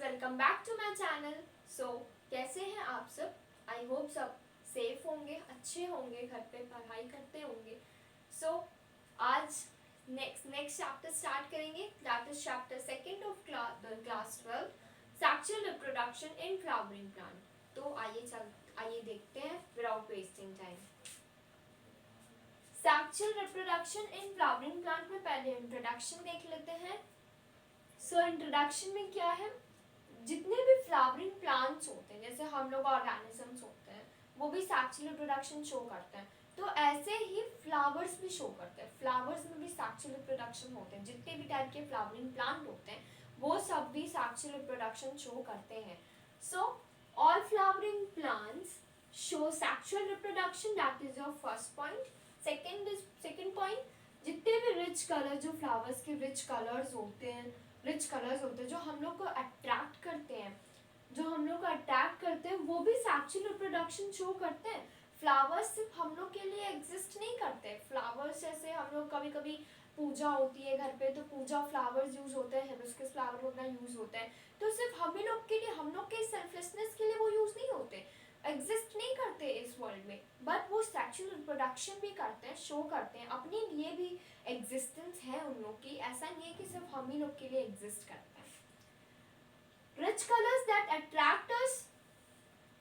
Welcome back to my channel. कैसे हैं आप सब? आई होप सब सेफ होंगे, अच्छे होंगे, घर पे पढ़ाई करते होंगे। आज नेक्स्ट चैप्टर स्टार्ट करेंगे। That is chapter second of class 12, sexual reproduction in flowering plant. तो आइए देखते हैं without wasting time. Sexual reproduction in flowering plant में पहले इंट्रोडक्शन देख लेते हैं। इंट्रोडक्शन में क्या है, जितने भी फ्लावरिंग प्लांट्स होते हैं, जैसे हम लोग ऑर्गेनिजम्स होते हैं, वो भी सेक्सुअल रिप्रोडक्शन शो करते हैं। तो ऐसे ही फ्लावर्स भी शो करते हैं। फ्लावर्स में भी सेक्सुअल रिप्रोडक्शन होते हैं। जितने भी टाइप के फ्लावरिंग प्लांट होते हैं वो सब भी सेक्सुअल रिप्रोडक्शन शो करते हैं। All flowering plants show sexual reproduction, that is your first point. Second point, जितने भी रिच कलर, जो फ्लावर्स के रिच कलर्स होते हैं, जो हम लोग को अट्रैक्ट करते हैं, वो भी सेक्सुअल रिप्रोडक्शन शो करते हैं। फ्लावर्स सिर्फ हम लोग के लिए एग्जिस्ट नहीं करते। फ्लावर्स जैसे हम लोग कभी कभी पूजा होती है घर पे, तो पूजा फ्लावर्स यूज होते हैं, हिबिस्कस फ्लावर अपना यूज होता है। तो सिर्फ हम ही लोग के लिए, हम लोग के सेल्फलेसनेस के लिए वो यूज नहीं होते, एग्जिस्ट नहीं करते इस वर्ल्ड में, बट वो सेक्सुअल रिप्रोडक्शन भी करते हैं, शो करते हैं। अपने लिए भी एग्जिस्टेंस है उन लोग की, ऐसा नहीं है कि सिर्फ हम ही लोग के लिए एग्जिस्ट करते हैं। Rich colours that attract us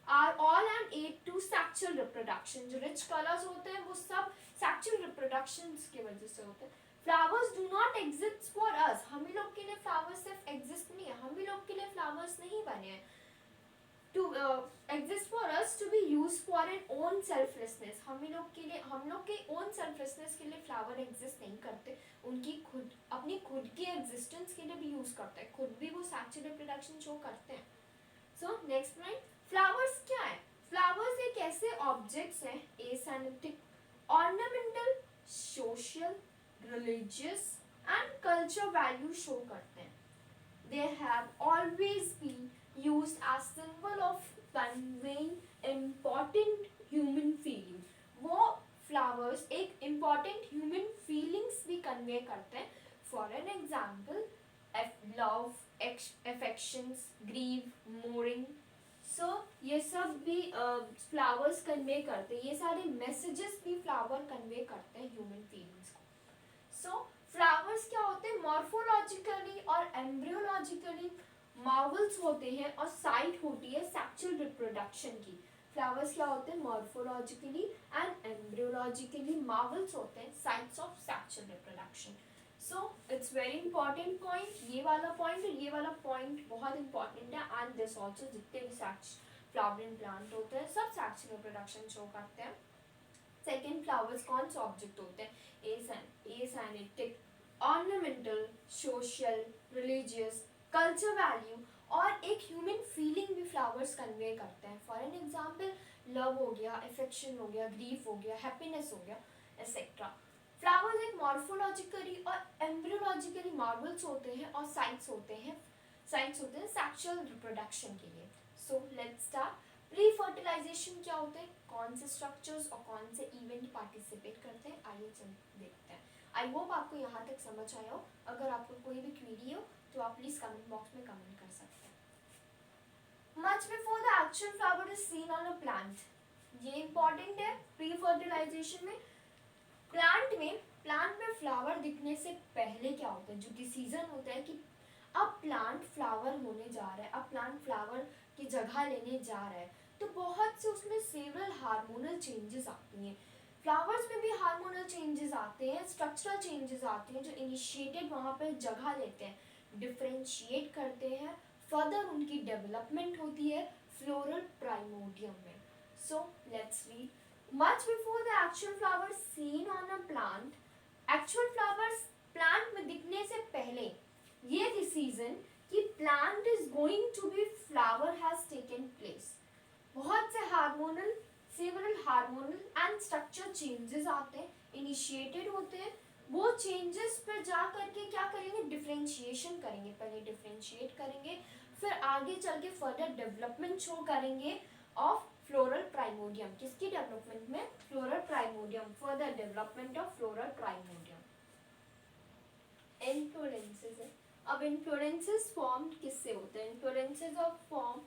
are all and add to sexual reproduction. जो रिच कलर्स होते हैं वो सब सेक्सुअल रिप्रोडक्शन की वजह से होते हैं। Flowers do not exist for us. हम ही लोग के लिए फ्लावर्स सिर्फ एग्जिस्ट नहीं है, हम ही लोग के लिए फ्लावर्स नहीं बने हैं to exist for us to be used for an own selflessness। हम लोग के own selflessness के लिए फ्लावर एग्जिस्ट नहीं करते, उनकी अपनी खुद की एग्जिस्टेंस के लिए भी यूज करते हैं, खुद भी वो सेक्सुअल रिप्रोडक्शन शो करते हैं। नेक्स्ट पॉइंट, फ्लावर्स क्या है? फ्लावर्स एक ऐसे ऑब्जेक्ट्स हैं, aesthetic, ornamental, social, religious and culture value show करते हैं। They have always been used as symbol of conveying important human feeling। वो flowers एक important human feelings भी convey करते हैं। For an example, love, affections, grief, mourning। ये सब भी flowers convey करते हैं। ये सारे messages भी flower convey करते हैं human feelings को। फ्लावर्स क्या होते हैं? मॉर्फोलॉजिकली और एम्ब्रियोलॉजिकली मार्वल्स होते हैं, और साइट होती है सेक्सुअल रिप्रोडक्शन की। फ्लावर्स क्या होते हैं? मॉर्फोलॉजिकली एंड एम्ब्रियोलॉजिकली मार्वल्स होते हैं, sites of sexual reproduction. It's very important point. ये वाला पॉइंट और ये वाला पॉइंट बहुत इंपॉर्टेंट है। एंड दिस ऑल्सो, जितने भी फ्लावरिंग प्लांट होते हैं सब सेक्सुअल रिप्रोडक्शन शो करते हैं। सेकेंड, फ्लावर्स कौन से ऑब्जेक्ट होते हैं? Aesthetic, ornamental, social, religious, culture value, और एक ह्यूमन फीलिंग भी फ्लावर्स कन्वे करते हैं। फॉर एन एग्जाम्पल, लव हो गया, अफेक्शन हो गया, ग्रीफ हो गया, हैप्पीनेस हो गया, एक्सेट्रा। फ्लावर्स एक मॉर्फोलॉजिकली और एम्ब्रियोलॉजिकली मार्वल्स होते हैं, और साइट्स होते हैं सेक्सुअल रिप्रोडक्शन के लिए। Let's start. प्री फर्टिलाइजेशन क्या होते हैं? कौन से स्ट्रक्चर्स और कौन से इवेंट पार्टिसिपेट करते हैं? आइए देखते हैं। आई होप आपको यहाँ तक समझ आया हो। अगर आपको कोई भी क्वेरी हो तो आप प्लीज कमेंट बॉक्स में कमेंट कर सकते हैं। Much before the actual flower is seen on a plant. ये इंपॉर्टेंट है। प्री फर्टिलाइजेशन में प्लांट में फ्लावर दिखने से पहले क्या होता है, जो डिसीजन होता है कि अब प्लांट फ्लावर होने जा रहा है, अब प्लांट फ्लावर की जगह लेने जा रहा है, तो बहुत से उसमें सेवरल हार्मोनल चेंजेस आती हैं। फ्लावर्स में भी हार्मोनल चेंजेस आते हैं, स्ट्रक्चरल चेंजेस आते हैं, जो इनिशिएटेड वहाँ पर जगह लेते हैं, डिफरेंशिएट करते हैं, फर्दर उनकी डेवलपमेंट होती है फ्लोरल प्राइमोडियम में। Let's read. Much before the actual flower seen on a plant, actual flowers plant में दिखने से पहले ये डिसीजन कि plant is going to be flower has taken place. बहुत से several hormonal and structure changes आते हैं, इनिशिएटेड होते हैं। वो चेंजेस पर जा करके क्या करेंगे? डिफरेंशिएशन करेंगे। पहले डिफरेंशिएट करेंगे, फिर आगे चल के फर्दर डेवलपमेंट शो करेंगे ऑफ फ्लोरल प्राइमोडियम। किसकी डेवलपमेंट में? Floral primordium, further development of floral primordium. Inflorescences है। अब इन्फ्लोरेंसेस फॉर्म किससे होते हैं? Inflorescences of form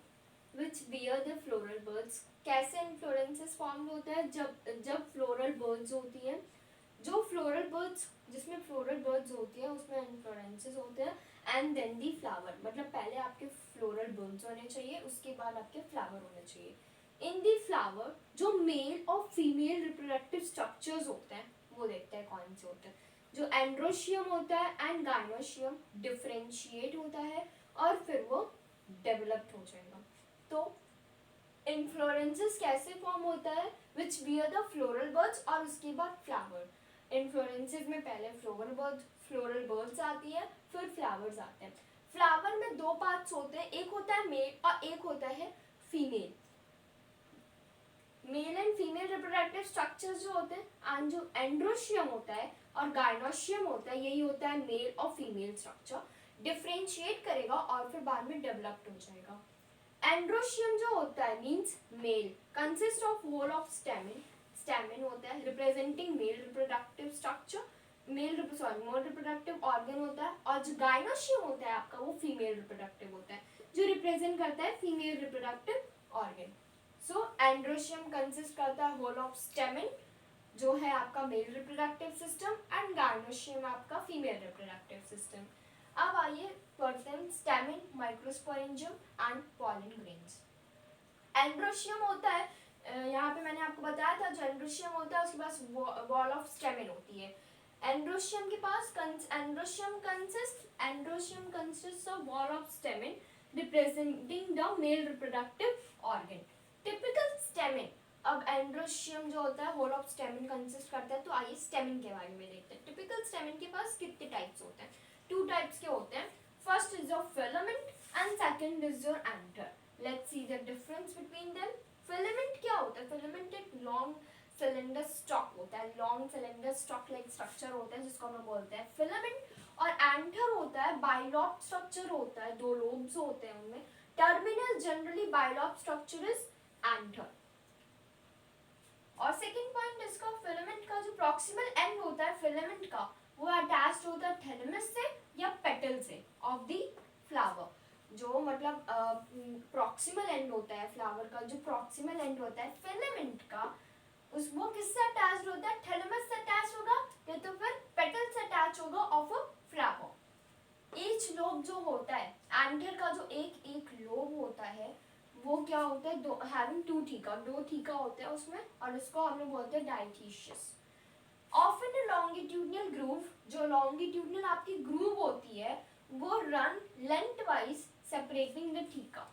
which bear the floral birds. कैसे इन्फ्लोरेंसेस फॉर्म होता है? जब फ्लोरल बर्ड्स होती है, जो फ्लोरल बर्ड्स, जिसमें फ्लोरल बर्ड्स होती है उसमें इन्फ्लोरेंसेस होते हैं। एंड देन दी फ्लावर, मतलब पहले आपके फ्लोरल बर्ड्स होने चाहिए, उसके बाद आपके फ्लावर होने चाहिए। इन दी फ्लावर जो मेल और फीमेल रिप्रोडक्टिव स्ट्रक्चर्स होते हैं वो देखते हैं कौन से होते हैं। जो एंड्रोशियम होता है एंड गाइनोशियम डिफरेंशिएट होता है और फिर वो डेवलप्ड हो जाएगा। तो इन्फ्लोरेंसेस कैसे फॉर्म होता है? विच बियर द फ्लोरल बर्ड्स और उसके बाद फ्लावर। इन्फ्लोरेंसेस में पहले फ्लोरल बर्ड्स आती है, फिर फ्लावर्स आते हैं। फ्लावर में दो पार्ट्स होते हैं, एक होता है मेल और एक होता है female. Male and female reproductive structures जो होते हैं एंड जो एंड्रोशियम होता है और गाइनोशियम होता है, यही होता है मेल और फीमेल स्ट्रक्चर। डिफरेंशिएट करेगा और फिर बाद में डेवलप्ड हो जाएगा। एंड्रोशियम जो होता है means male, consist of whole of stamen. Stamen होता है representing male reproductive structure, male reproductive organ होता है। और जो गाइनोशियम होता है आपका वो फीमेल रिप्रोडक्टिव होता है, जो रिप्रेजेंट करता है फीमेल रिप्रोडक्टिव ऑर्गन। सो एंड्रोशियम कंसिस्ट करता है होल ऑफ स्टेमिन जो है आपका male reproductive system, and gynoecium आपका फीमेल रिप्रोडक्टिव सिस्टम। अब आइए पढ़ते हैं stamen, microsporangium and pollen grains. Androecium होता है, यहाँ पे मैंने आपको बताया था, जो एंड्रोशियम होता है उसके पास वॉल ऑफ स्टेमिन होती है। एंड्रोशियम के पास androecium consist of wall of stamen representing the male reproductive organ. Typical stamen, अब एंड्रोशियम जो होता है होल ऑफ स्टेमिन कंसिस्ट करता है, तो आइए स्टेमिन के बारे में देखते हैं। टिपिकल स्टेमिन के पास कितने टाइप्स होते हैं? 2 टाइप्स के होते हैं। First is your filament and second is your anther. Let's see the difference between them. Filament क्या होता है? फिलामेंट एक लॉन्ग सिलेंडर स्टॉक होता है, long cylinder stock like structure होता है जिसको हम बोलते हैं फिलामेंट। और एंथर होता है बाइलॉब स्ट्रक्चर होता है, 2 लोब्स होते हैं उनमें। Terminal generally bilobe structure is anther. और सेकंड पॉइंट इसका, फिलामेंट का जो प्रॉक्सिमल एंड होता है फिलामेंट का वो अटैच्ड होता है थैलेमस से या पेटल से ऑफ द फ्लावर। जो मतलब प्रॉक्सिमल एंड होता है फ्लावर का, जो प्रॉक्सिमल एंड होता है फिलामेंट का, उस वो किससे अटैच्ड होता है? थैलेमस से अटैच होगा या तो फिर पेटल से अटैच होगा of a flower. Each lobe जो होता है एंथर का, जो एक एक लोब होता है वो क्या होता है? हैविंग 2 थीका, 2 थीका होते हैं उसमें, और इसको हम लोग बोलते हैं डायथीशियस। ऑफन अ लॉन्गिट्यूडनल ग्रूव, जो लॉन्गिट्यूडनल आपकी ग्रूव होती है वो run length wise separating the theca,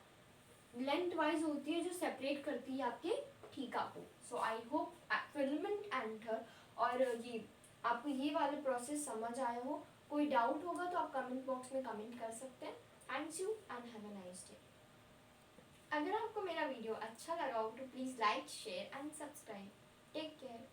length wise होती है जो सेपरेट करती है आपके थीका को। सो आई होप फिलामेंट एंथर और ये आपको ये वाला प्रोसेस समझ आया हो। कोई डाउट होगा तो आप कमेंट बॉक्स में कमेंट कर सकते हैं। Thanks you and have a nice day. अगर आपको मेरा वीडियो अच्छा लगा हो तो please like, share and subscribe. Take care.